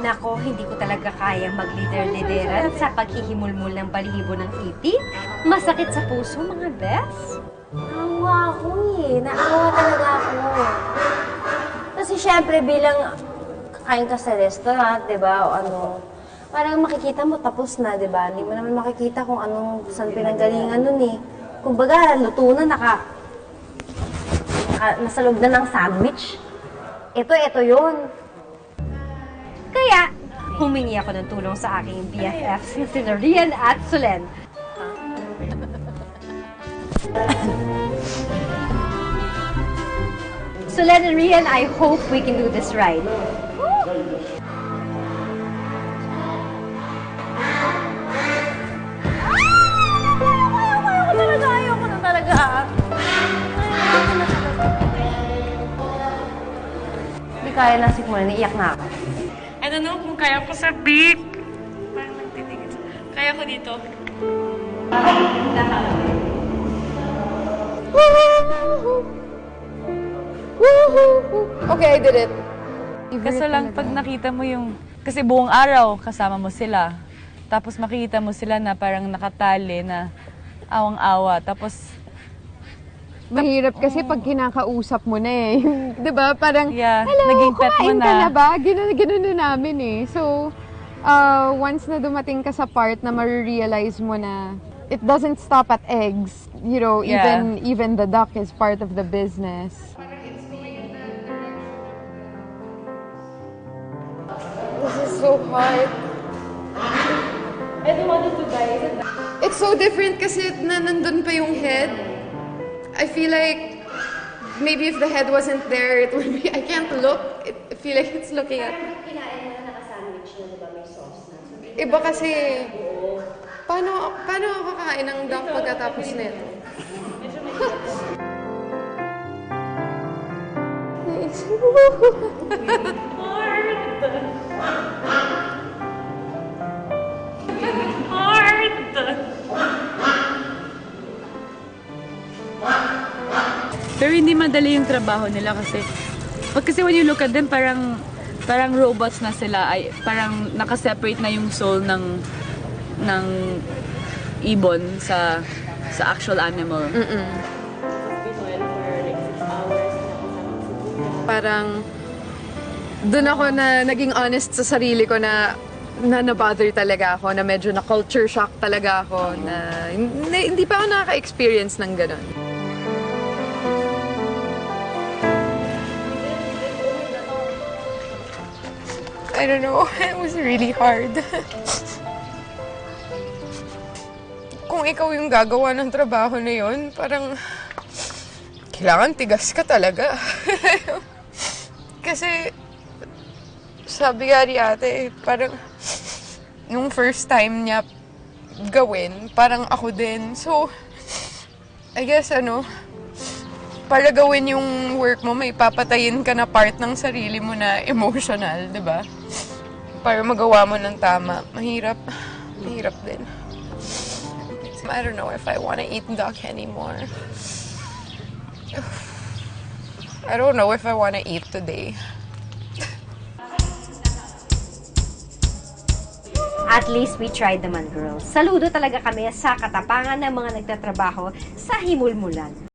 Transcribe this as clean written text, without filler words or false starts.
Nako, hindi ko talaga kayang mag-lider-lideran sa paghihimulmul ng balihibo ng ipit. Masakit sa puso, mga bes. Naawa ako eh. Naawa talaga ako. Kasi syempre bilang kakain ka sa restaurant, di ba, o ano, parang makikita mo tapos na, di ba? Hindi mo naman makikita kung anong, saan pinanggalingan nun eh. Kumbaga, luto na, nasa loob na ng sandwich. Ito yun. Kaya, humingi ako ng tulong sa aking BFFs, sina Rian at Solen. Solen and Rian, I hope we can do this right. Ayoko na talaga. Hindi kaya na sikmula, iiyak na ako. I don't know kung kaya ko sa beat. Parang nagtitingin. Kaya ko dito. Okay, I did it. Kaso lang, pag nakita mo yung... Kasi buong araw, kasama mo sila. Tapos makikita mo sila na parang nakatali na awang-awa. Tapos, Mahirap kasi pag kinakausap mo na eh. 'Di ba? Parang, Yeah, hello, naging pet mo kumain ka na." na ba? Ganun na namin eh. So, once na dumating ka sa part na marirealize mo na it doesn't stop at eggs. You know, Yeah. even the duck is part of the business. This is so hard. I don't want it to die. It's so different kasi nandun pa yung head. I feel like maybe if the head wasn't there, it would be, I can't look. I feel like it's looking at me. Kinain mo na naka-sandwich na, di ba? May sauce na. Iba kasi, paano ako kakain ng duck pagkatapos nito? pero hindi madali yung trabaho nila kasi when you look at them, parang robots na sila. Ay, parang nakaseparate na yung soul ng ibon sa actual animal. Parang, doon ako na naging honest sa sarili ko na na-bother talaga ako, na medyo na-culture shock talaga ako, na hindi pa ako nakaka-experience ng ganun. I don't know. It was really hard. Kung ikaw yung gagawa ng trabaho na yun, parang kailangan tigas ka talaga. Kasi sabi nga ni ate, parang nung first time niya gawin, parang ako din. So, I guess para gawin yung work mo, may papatayin ka na part ng sarili mo na emotional, di ba? Para magawa mo ng tama. Mahirap din. I don't know if I want to eat duck anymore. I don't know if I want to eat today. At least we tried naman, girls. Saludo talaga kami sa katapangan ng mga nagtatrabaho sa himulmulan.